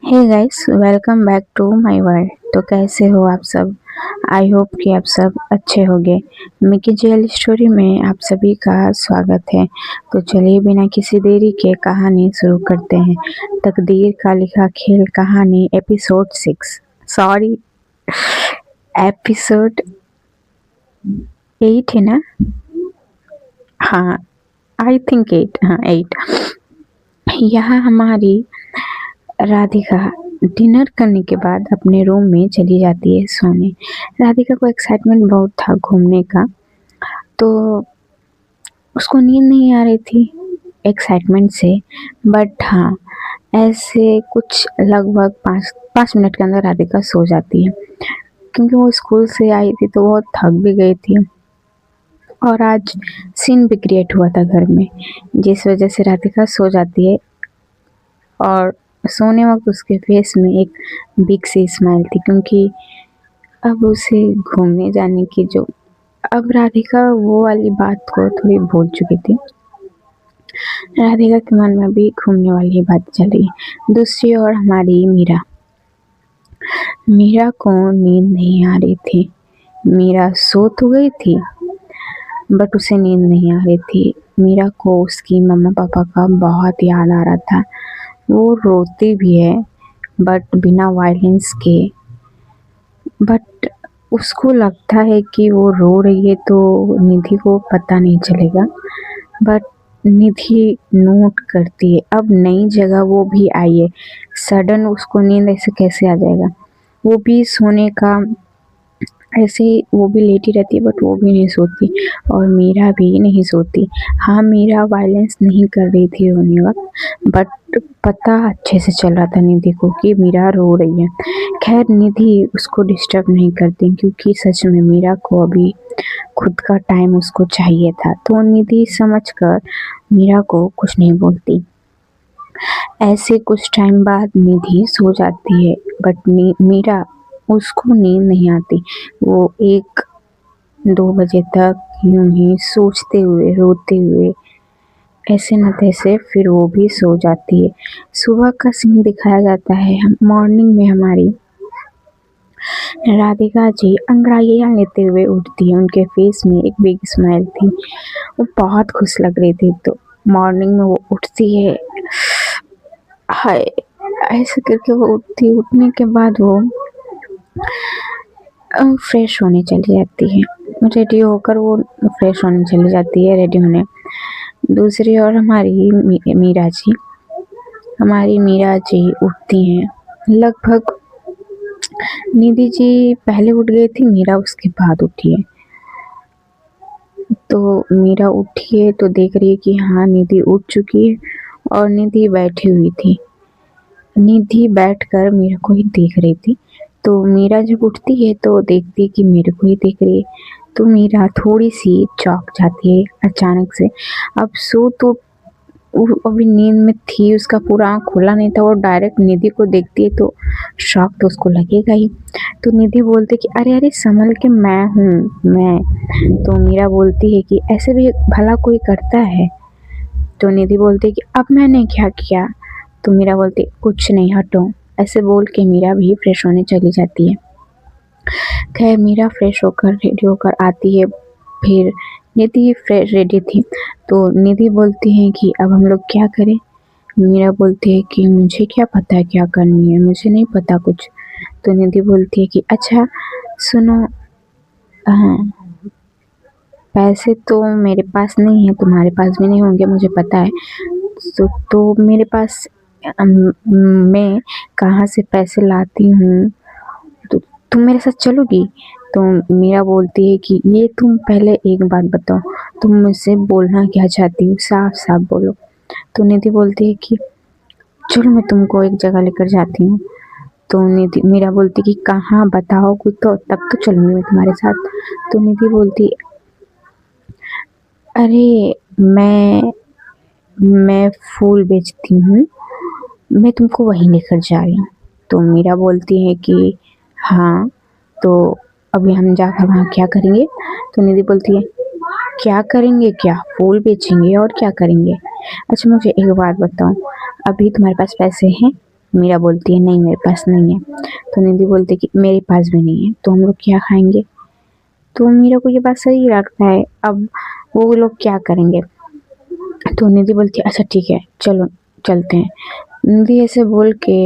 Hey guys, welcome back to my world. तो कैसे हो आप सब? आई होप कि आप सब अच्छे होंगे। मिकी जेल स्टोरी में आप सभी का स्वागत है। तो चलिए बिना किसी देरी के कहानी शुरू करते हैं। तकदीर का लिखा खेल कहानी एपिसोड 6, सॉरी एपिसोड 8 है ना? हाँ, आई थिंक 8, हाँ 8। यहाँ हमारी राधिका डिनर करने के बाद अपने रूम में चली जाती है सोने। राधिका को एक्साइटमेंट बहुत था घूमने का, तो उसको नींद नहीं आ रही थी एक्साइटमेंट से। बट हाँ, ऐसे कुछ लगभग 5 मिनट के अंदर राधिका सो जाती है, क्योंकि वो स्कूल से आई थी तो बहुत थक भी गई थी और आज सीन भी क्रिएट हुआ था घर में, जिस वजह से राधिका सो जाती है। और सोने वक्त उसके फेस में एक बिग सी स्माइल थी, क्योंकि अब उसे घूमने जाने की जो अब राधिका वो वाली बात को थोड़ी भूल चुकी थी। राधिका के मन में भी घूमने वाली बात चल रही है। दूसरी ओर हमारी मीरा को नींद नहीं आ रही थी। मीरा सो तो गई थी बट उसे नींद नहीं आ रही थी। मीरा को उसकी मम्मा पापा का बहुत याद आ रहा था। वो रोती भी है बट बिना वायलेंस के। बट उसको लगता है कि वो रो रही है तो निधि को पता नहीं चलेगा, बट निधि नोट करती है। अब नई जगह वो भी आई है, सडन उसको नींद ऐसे कैसे आ जाएगा? वो भी सोने का ऐसे ही वो भी लेटी रहती है बट वो भी नहीं सोती, और मीरा भी नहीं सोती। हाँ, मीरा वायलेंस नहीं कर रही थी रोने वक्त, बट पता अच्छे से चल रहा था निधि को कि मीरा रो रही है। खैर, निधि उसको डिस्टर्ब नहीं करती, क्योंकि सच में मीरा को अभी खुद का टाइम उसको चाहिए था। तो निधि समझकर मीरा को कुछ नहीं बोलती। ऐसे कुछ टाइम बाद निधि सो जाती है, बट मीरा उसको नींद नहीं आती। वो 1-2 बजे तक यूं ही सोचते हुए रोते हुए ऐसे न तैसे फिर वो भी सो जाती है। सुबह का सीन दिखाया जाता है। मॉर्निंग में हमारी राधिका जी अंगड़ाइयाँ लेते हुए उठती है। उनके फेस में एक बिग स्माइल थी। वो बहुत खुश लग रही थी। तो मॉर्निंग में वो उठती है, हाय ऐसे करके वो उठती। उठने के बाद वो फ्रेश होने चली जाती है। रेडी होकर वो फ्रेश होने चली जाती है, रेडी होने। दूसरी ओर हमारी मीरा जी उठती हैं। लगभग निधि जी पहले उठ गई थी, मीरा उसके बाद उठी है। तो मीरा उठी है तो देख रही है कि हाँ, निधि उठ चुकी है और निधि बैठी हुई थी। निधि बैठकर मीरा को ही देख रही थी। तो मीरा जब उठती है तो देखती है कि मेरे को ही देख रही है। तो मीरा थोड़ी सी चौंक जाती है अचानक से। अब सो तो वो अभी नींद में थी, उसका पूरा आँख खुला नहीं था। वो डायरेक्ट निधि को देखती है तो शॉक तो उसको लगेगा ही। तो निधि बोलती है कि अरे अरे संभल के, मैं हूँ मैं। तो मीरा बोलती है कि ऐसे भी भला कोई करता है? तो निधि बोलती है कि अब मैंने क्या किया? तो मीरा बोलती है कुछ नहीं, हटो। ऐसे बोल के मीरा भी फ्रेश होने चली जाती है। खैर, मीरा फ्रेश होकर रेडी होकर आती है। फिर निधि फ्रेश रेडी थी, तो निधि बोलती है कि अब हम लोग क्या करें? मीरा बोलती है कि मुझे क्या पता है क्या करनी है, मुझे नहीं पता कुछ। तो निधि बोलती है कि अच्छा सुनो, हाँ, पैसे तो मेरे पास नहीं है, तुम्हारे पास भी नहीं होंगे मुझे पता है। तो मेरे पास मैं कहाँ से पैसे लाती हूँ? तो तुम मेरे साथ चलोगी? तो मीरा बोलती है कि ये तुम पहले एक बात बताओ, तुम मुझसे बोलना क्या चाहती हो? साफ साफ बोलो। तो निधि बोलती है कि चलो मैं तुमको एक जगह लेकर जाती हूँ। तो निधि मीरा बोलती कि कहाँ बताओ कुछ, तो तब तो चलूँगी मैं तुम्हारे साथ। तो निधि बोलती अरे मैं फूल बेचती हूँ, मैं तुमको वहीं लेकर जा रही हूँ। तो मीरा बोलती है कि हाँ, तो अभी हम जाकर वहाँ क्या करेंगे? तो निधि बोलती है क्या करेंगे, क्या फूल बेचेंगे और क्या करेंगे? अच्छा मुझे एक बात बताओ, अभी तुम्हारे पास पैसे हैं? मीरा बोलती है नहीं मेरे पास नहीं है। तो निधि बोलती है कि मेरे पास भी नहीं है, तो हम लोग क्या खाएंगे। तो मीरा को ये बात सही लगता है, अब वो लोग क्या करेंगे। तो निधि बोलती है अच्छा ठीक है चलो चलते हैं। निधि ऐसे बोल के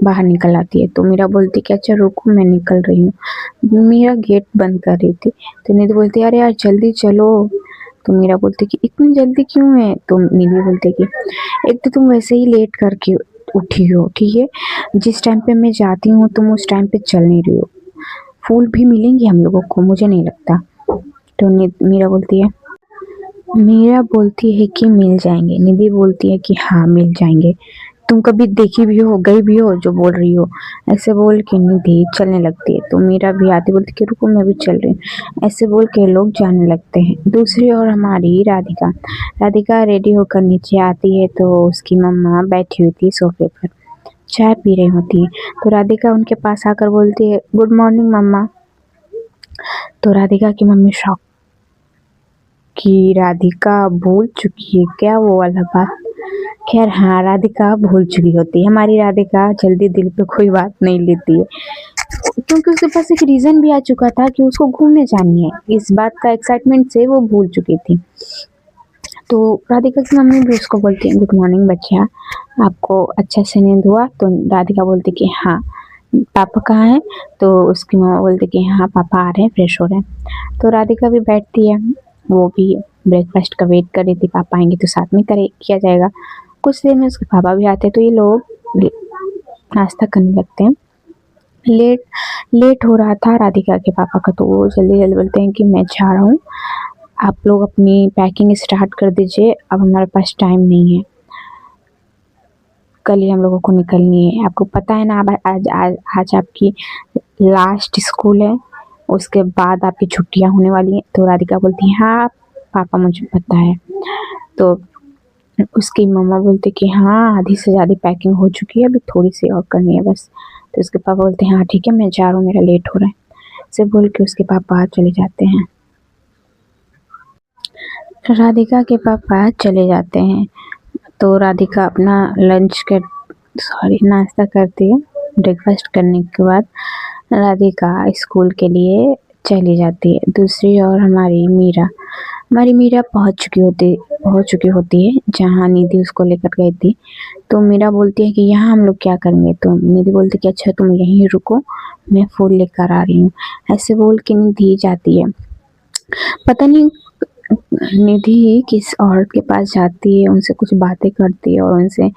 बाहर निकल आती है। तो मीरा बोलती कि अच्छा रुको मैं निकल रही हूँ। मीरा गेट बंद कर रही थी। तो निधि बोलती अरे यार जल्दी चलो। तो मीरा बोलती कि इतनी जल्दी क्यों है। तो निधि बोलती कि एक तो तुम वैसे ही लेट करके उठी हो, ठीक है, जिस टाइम पे मैं जाती हूँ तुम उस टाइम पे चल नहीं रही हो, फूल भी मिलेंगे हम लोगों को मुझे नहीं लगता। तो मीरा बोलती है कि मिल जाएंगे। निधि बोलती है कि हाँ मिल जाएंगे, तुम कभी देखी भी हो गई भी हो जो बोल रही हो। ऐसे बोल के निधि चलने लगती है। तो मीरा भी आती बोलती कि रुको मैं भी चल रही हूँ। ऐसे बोल के लोग जाने लगते हैं। दूसरी ओर हमारी राधिका राधिका रेडी होकर नीचे आती है। तो उसकी मम्मा बैठी हुई थी सोफे पर चाय पी रही होती है। तो राधिका उनके पास आकर बोलती है गुड मॉर्निंग मम्मा। तो राधिका की मम्मी शॉक कि राधिका भूल चुकी है क्या वो वाला बात। खैर हाँ राधिका भूल चुकी होती है। हमारी राधिका जल्दी दिल पे कोई बात नहीं लेती है, क्योंकि उसके पास एक रीजन भी आ चुका था कि उसको घूमने जानी है। इस बात का एक्साइटमेंट से वो भूल चुकी थी। तो राधिका की मम्मी भी उसको बोलती है गुड मॉर्निंग बच्चा, आपको अच्छा से नींद हुआ। तो राधिका बोलती कि हाँ। पापा कहाँ हैं। तो उसकी मम्मा बोलती कि हाँ पापा आ रहे हैं फ्रेश हो रहे हैं। तो राधिका भी बैठती है, वो भी ब्रेकफास्ट का वेट कर रही थी, पापा आएंगे तो साथ में करे किया जाएगा। कुछ देर में उसके पापा भी आते हैं। तो ये लोग नाश्ता करने लगते हैं। लेट लेट हो रहा था राधिका के पापा का। तो वो जल्दी जल्दी बोलते हैं कि मैं जा रहा हूँ, आप लोग अपनी पैकिंग स्टार्ट कर दीजिए, अब हमारे पास टाइम नहीं है, कल ही हम लोगों को निकलनी है। आपको पता है ना अब आज आपकी लास्ट स्कूल है, उसके बाद आपकी छुट्टियां होने वाली हैं। तो राधिका बोलती है हाँ पापा मुझे पता है। तो उसकी मम्मा बोलते कि हाँ आधी से ज़्यादा पैकिंग हो चुकी है, अभी थोड़ी सी और करनी है बस। तो उसके पापा बोलते हैं हाँ ठीक है मैं जा रहा हूँ, मेरा लेट हो रहा है। से बोल के उसके पापा चले जाते हैं। राधिका के पापा चले जाते हैं। तो राधिका अपना नाश्ता करती है। ब्रेकफास्ट करने के बाद राधिका स्कूल के लिए चली जाती है। दूसरी ओर हमारी मीरा पहुंच चुकी होती है जहाँ निधि उसको लेकर गई थी। तो मीरा बोलती है कि यहाँ हम लोग क्या करेंगे। तो निधि बोलती है कि अच्छा तुम यहीं रुको, मैं फूल लेकर आ रही हूँ। ऐसे बोल के निधि जाती है। पता नहीं निधि किस औरत के पास जाती है, उनसे कुछ बातें करती है और उनसे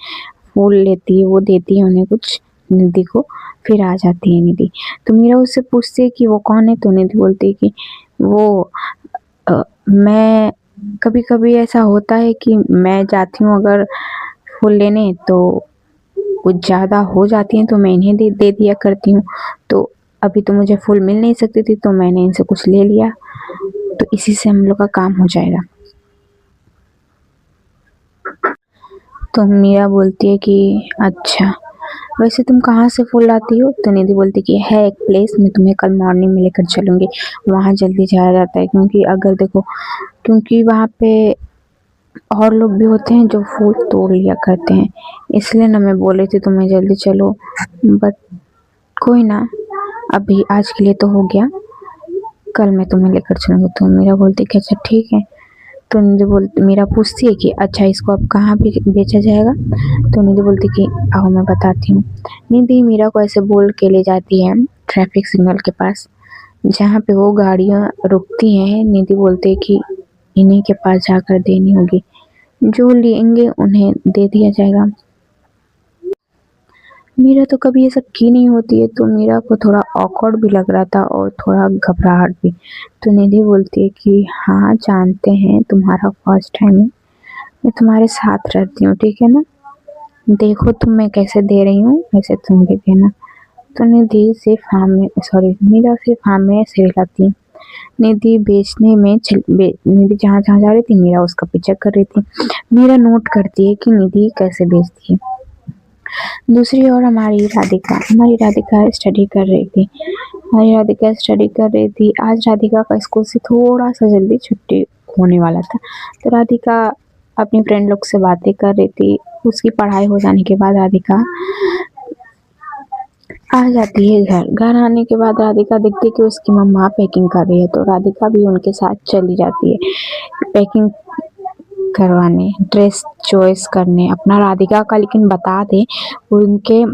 फूल लेती है, वो देती है उन्हें कुछ निधि को, फिर आ जाती है निधि। तो मीरा उससे पूछती है कि वो कौन है। तो निधि बोलती है कि वो मैं कभी कभी ऐसा होता है कि मैं जाती हूँ अगर फूल लेने तो कुछ ज़्यादा हो जाती हैं तो मैं इन्हें दे दिया करती हूँ। तो अभी तो मुझे फूल मिल नहीं सकती थी तो मैंने इनसे कुछ ले लिया, तो इसी से हम लोग का काम हो जाएगा। तो मीरा बोलती है कि अच्छा वैसे तुम कहाँ से फूल लाती हो। तो निधि बोलती कि है एक प्लेस, मैं तुम्हें कल मॉर्निंग में लेकर चलूंगी, वहाँ जल्दी जाया जाता है, क्योंकि अगर देखो क्योंकि वहाँ पे और लोग भी होते हैं जो फूल तोड़ लिया करते हैं, इसलिए ना मैं बोल रही थी तुम्हें जल्दी चलो, बट कोई ना, अभी आज के लिए तो हो गया, कल मैं तुम्हें लेकर चलूंगी। तो मीरा बोलती कि अच्छा ठीक है। तो मीरा पूछती है कि अच्छा इसको अब कहाँ पे बेचा जाएगा। तो निधि बोलती कि आओ मैं बताती हूँ। निधि मीरा को ऐसे बोल के ले जाती है ट्रैफिक सिग्नल के पास, जहाँ पे वो गाड़ियाँ रुकती हैं। निधि बोलते है कि इन्हीं के पास जाकर देनी होगी, जो लेंगे उन्हें दे दिया जाएगा। मीरा तो कभी ये सब की नहीं होती है, तो मीरा को थोड़ा ऑकवर्ड भी लग रहा था और थोड़ा घबराहट भी। तो निधि बोलती है कि हाँ जानते हैं तुम्हारा फर्स्ट टाइम है, मैं तुम्हारे साथ रहती हूँ ठीक है ना, देखो तुम मैं कैसे दे रही हूँ वैसे तुम भी देना। तो मीरा सिर्फ हाँ में सिर हिलाती है। निधि जहाँ जहाँ जा रही थी मीरा उसका पीछा कर रही थी। मीरा नोट करती है कि निधि कैसे बेचती है। दूसरी ओर हमारी राधिका स्टडी कर रही थी। आज राधिका का स्कूल से थोड़ा सा जल्दी छुट्टी होने वाला था। तो राधिका अपनी फ्रेंड लोग से बातें कर रही थी। उसकी पढ़ाई हो जाने के बाद राधिका आ जाती है घर। घर आने के बाद राधिका देखती है कि उसकी मम्मा पैकिंग कर रही है, तो राधिका भी उनके साथ चली जाती है पैकिंग करवाने, ड्रेस चॉइस करने अपना। राधिका का लेकिन बता दे, उनके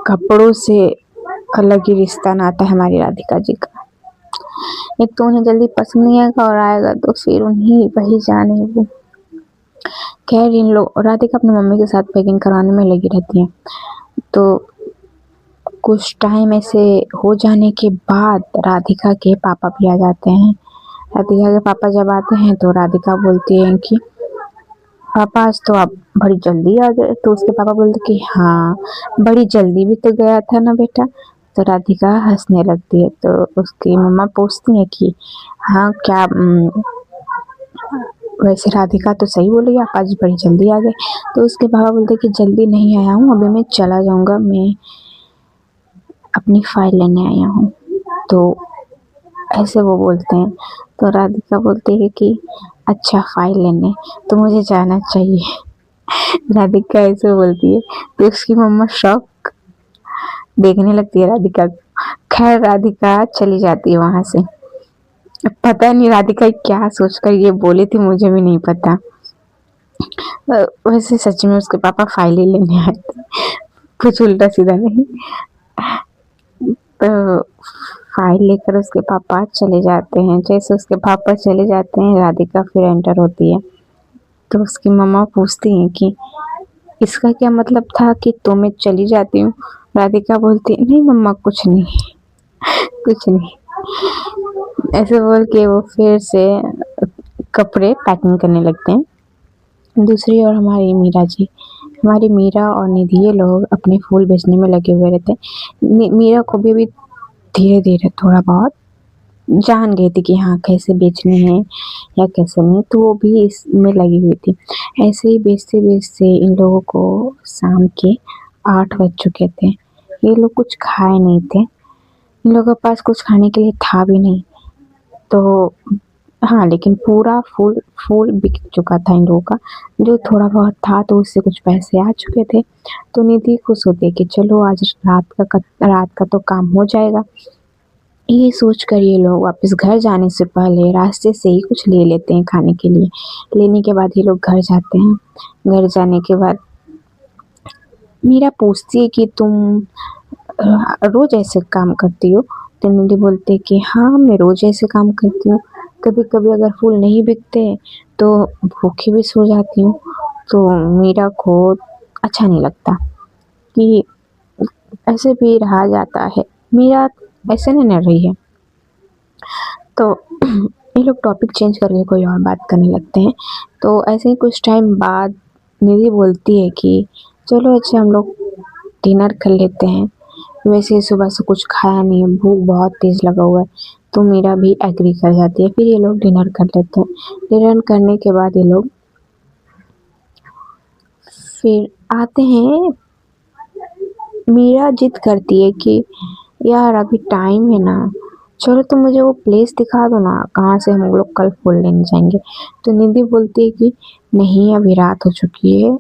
कपड़ों से अलग ही रिश्ता नाता है हमारी राधिका जी का। एक तो उन्हें जल्दी पसंद नहीं आएगा, और आएगा तो फिर उन्हीं वही जाने वो। खैर इन लोग, राधिका अपनी मम्मी के साथ पैकिंग करवाने में लगी रहती है। तो कुछ टाइम ऐसे हो जाने के बाद राधिका के पापा भी आ जाते हैं। राधिका के पापा जब आते हैं तो राधिका बोलती है कि पापा आज तो आप बड़ी जल्दी आ गए। तो उसके पापा बोलते कि हाँ, बड़ी जल्दी भी तो गया था ना बेटा। तो राधिका हंसने लगती है। तो उसकी मम्मा पूछती है कि हाँ क्या वैसे राधिका तो सही बोली, आप आज बड़ी जल्दी आ गए। तो उसके पापा बोलते कि जल्दी नहीं आया हूँ, अभी मैं चला जाऊँगा, मैं अपनी फाइल लेने आया हूँ। तो ऐसे वो बोलते हैं। तो राधिका बोलती है कि अच्छा फाइल लेने, तो मुझे जाना चाहिए। राधिका ऐसे बोलती है। तो उसकी मम्मा शॉक देखने लगती है राधिका को। खैर राधिका चली जाती है वहां से। पता नहीं राधिका क्या सोचकर ये बोली थी, मुझे भी नहीं पता। वैसे सच में उसके पापा फाइल ही लेने आए थे, कुछ उल्टा सीधा नहीं। तो फाइल लेकर उसके पापा चले जाते हैं। जैसे उसके पापा चले जाते हैं, राधिका फिर एंटर होती है। तो उसकी मम्मा पूछती हैं कि इसका क्या मतलब था कि तो मैं चली जाती हूँ। राधिका बोलती नहीं मम्मा कुछ नहीं, कुछ नहीं। ऐसे बोल के वो फिर से कपड़े पैकिंग करने लगते हैं। दूसरी ओर हमारी मीरा और निधि, ये लोग अपने फूल बेचने में लगे हुए रहते हैं। मीरा को भी धीरे धीरे थोड़ा बहुत जान गई थी कि हाँ कैसे बेचने हैं या कैसे नहीं, तो वो भी इसमें लगी हुई थी। ऐसे ही बेचते बेचते इन लोगों को शाम के 8 बज चुके थे। ये लोग कुछ खाए नहीं थे, इन लोगों के पास कुछ खाने के लिए था भी नहीं। तो हाँ, लेकिन पूरा फूल फूल बिक चुका था इन लोगों का। जो थोड़ा बहुत था तो उससे कुछ पैसे आ चुके थे। तो निधि खुश होती है कि चलो आज रात का तो काम हो जाएगा। ये सोचकर ये लोग वापस घर जाने से पहले रास्ते से ही कुछ ले लेते हैं खाने के लिए। लेने के बाद ये लोग घर जाते हैं। घर जाने के बाद मीरा पूछती है कि तुम रोज ऐसे काम करती हो? तो निधि बोलती है कि हाँ मैं रोज ऐसे काम करती हूँ, कभी कभी अगर फूल नहीं बिकते तो भूखी भी सो जाती हूँ। तो मीरा को अच्छा नहीं लगता कि ऐसे भी रहा जाता है। मीरा ऐसे नहीं रह रही है। तो ये लोग टॉपिक चेंज करके कोई और बात करने लगते हैं। तो ऐसे ही कुछ टाइम बाद निधि बोलती है कि चलो अच्छा हम लोग डिनर कर लेते हैं। वैसे सुबह से कुछ खाया नहीं है, भूख बहुत तेज लगा हुआ है। तो मीरा भी एग्री कर जाती है। फिर ये लोग डिनर कर लेते हैं। डिनर करने के बाद ये लोग फिर आते हैं। मीरा जिद करती है कि यार अभी टाइम है ना, चलो तुम मुझे वो प्लेस दिखा दो ना, कहाँ से हम लोग कल फूल लेने जाएंगे। तो निधि बोलती है कि नहीं अभी रात हो चुकी है,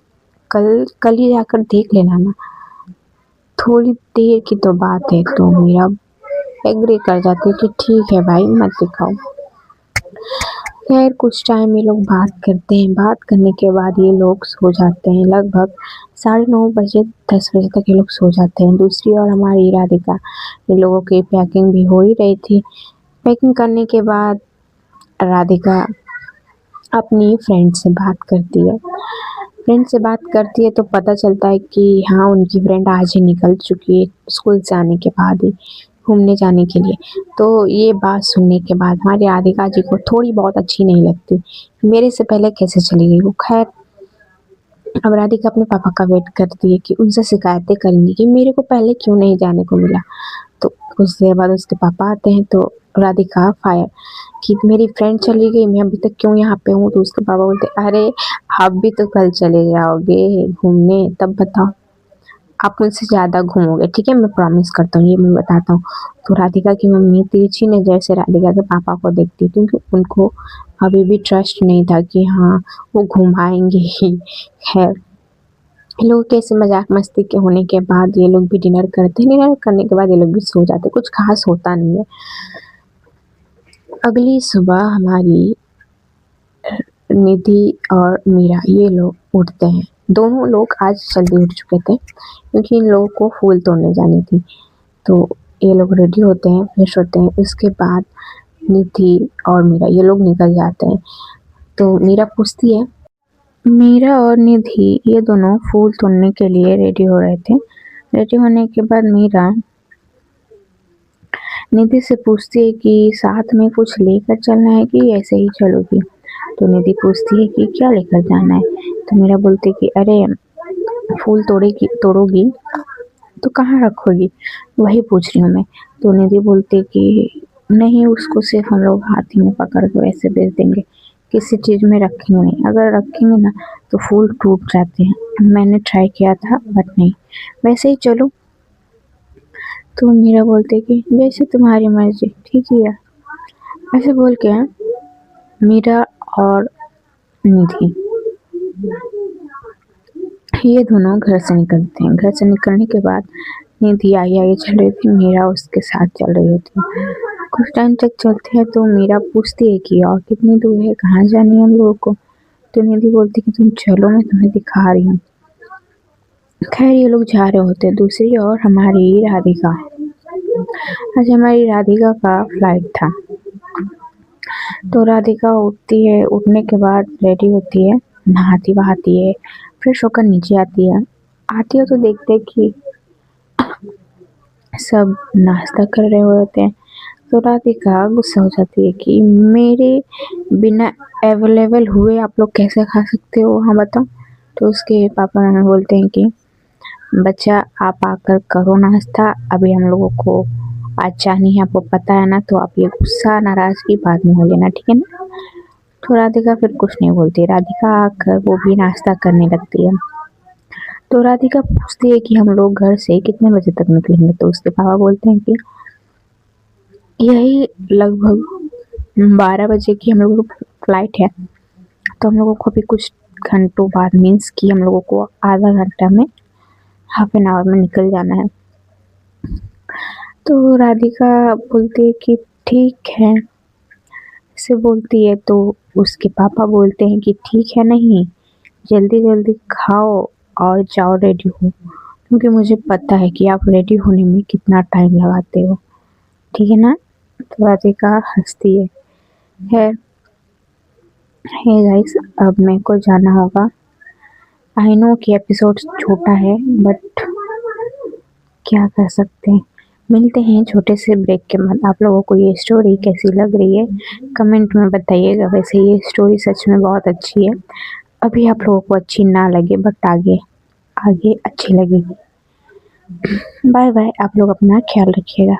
कल कल ही जाकर देख लेना ना, थोड़ी देर की तो बात है। तो मीरा एग्री कर जाती है कि ठीक है भाई मत दिखाओ। खैर कुछ टाइम ये लोग बात करते हैं। बात करने के बाद ये लोग सो जाते हैं। लगभग 9:30 बजे 10 बजे तक ये लोग सो जाते हैं। दूसरी ओर हमारी राधिका, ये लोगों की पैकिंग भी हो ही रही थी। पैकिंग करने के बाद राधिका अपनी फ्रेंड से बात करती है। फ्रेंड से बात करती है तो पता चलता है कि हाँ उनकी फ्रेंड आज ही निकल चुकी है स्कूल से आने के बाद ही घूमने जाने के लिए। तो ये बात सुनने के बाद हमारी राधिका जी को थोड़ी बहुत अच्छी नहीं लगती, मेरे से पहले कैसे चली गई वो। खैर अब राधिका अपने पापा का वेट करती है कि उनसे शिकायतें करेंगी कि मेरे को पहले क्यों नहीं जाने को मिला। तो कुछ देर बाद उसके पापा आते हैं। तो राधिका फायर कि मेरी फ्रेंड चली गई, मैं अभी तक क्यों यहाँ पे हूँ। तो उसके पापा बोलते अरे आप भी तो कल चले जाओगे घूमने, तब बताओ, आप मुझसे ज़्यादा घूमोगे, ठीक है मैं प्रॉमिस करता हूँ, ये मैं बताता हूँ। तो राधिका की मम्मी तिरछी नज़र से राधिका के पापा को देखती, क्योंकि उनको अभी भी ट्रस्ट नहीं था कि हाँ वो घुमाएंगे ही। खैर ये लोग कैसे मजाक मस्ती के होने के बाद ये लोग भी डिनर करते हैं। डिनर करने के बाद ये लोग भी सो जाते हैं, कुछ खास होता नहीं है। अगली सुबह हमारी निधि और मीरा ये लोग उठते हैं। दोनों लोग आज जल्दी उठ चुके थे क्योंकि इन लोगों को फूल तोड़ने जानी थी। तो ये लोग रेडी होते हैं, फ्रेश होते हैं। उसके बाद निधि और मीरा ये लोग निकल जाते हैं। तो मीरा पूछती है, मीरा और निधि ये दोनों फूल तोड़ने के लिए रेडी हो रहे थे। रेडी होने के बाद मीरा निधि से पूछती है कि साथ में कुछ लेकर चलना है कि ऐसे ही चलोगी। तो निधि पूछती है कि क्या लेकर जाना है। तो मीरा बोलती है कि अरे फूल तोड़ोगी तो कहाँ रखोगी, वही पूछ रही हूँ मैं। तो निधि बोलती है कि नहीं, उसको सिर्फ हम लोग हाथ ही में पकड़ के वैसे बेच देंगे, किसी चीज़ में रखेंगे नहीं। अगर रखेंगे ना तो फूल टूट जाते हैं। मैंने ट्राई किया था बट नहीं, वैसे ही चलो। तो मीरा बोलते कि जैसे तुम्हारी मर्जी, ठीक ही है। ऐसे बोल के मीरा और निधि ये दोनों घर से निकलते हैं। घर से निकलने के बाद निधि आगे आगे चल रही थी, मीरा उसके साथ चल रही होती है। कुछ टाइम तक चलते हैं तो मीरा पूछती है कि और कितनी दूर है, कहाँ जानी है हम लोगों को। तो निधि बोलती कि तुम चलो, मैं तुम्हें दिखा रही हूँ। खैर ये लोग जा रहे होते हैं। दूसरी ओर हमारी राधिका, आज हमारी राधिका का फ्लाइट था। तो राधिका उठती है, उठने के बाद रेडी होती है, नहाती बहाती है, फ्रेश होकर नीचे आती है। आती है तो देखते है कि सब नाश्ता कर रहे होते हैं। तो राधिका गुस्सा हो जाती है कि मेरे बिना अवेलेबल हुए आप लोग कैसे खा सकते हो, हाँ बताओ। तो उसके पापा मम्मी बोलते हैं कि बच्चा आप आकर करो नाश्ता, अभी हम लोगों को आज जानी है, आपको पता है ना। तो आप ये गुस्सा नाराजगी बाद में हो लेना, ठीक है ना। तो राधिका फिर कुछ नहीं बोलती। राधिका आकर वो भी नाश्ता करने लगती है। तो राधिका पूछती है कि हम लोग घर से कितने बजे तक निकलेंगे। तो उसके पापा बोलते हैं कि यही लगभग 12 बजे की हम लोगों को फ्लाइट है। तो हम लोगों को अभी कुछ घंटों बाद, मीन्स कि हम लोगों को आधा घंटा में, हाफ एन आवर में निकल जाना है। तो राधिका बोलती है कि ठीक है, से बोलती है। तो उसके पापा बोलते हैं कि ठीक है नहीं, जल्दी जल्दी खाओ और जाओ रेडी हो, क्योंकि मुझे पता है कि आप रेडी होने में कितना टाइम लगाते हो, ठीक है ना। तो राधिका हंसती है। खैर हे गाइस, अब मेरे को जाना होगा। आई नो कि एपिसोड छोटा है बट क्या कर सकते हैं। मिलते हैं छोटे से ब्रेक के बाद। आप लोगों को ये स्टोरी कैसी लग रही है कमेंट में बताइएगा। वैसे ये स्टोरी सच में बहुत अच्छी है। अभी आप लोगों को अच्छी ना लगे बट आगे आगे अच्छी लगेगी। बाय बाय, आप लोग अपना ख्याल रखिएगा।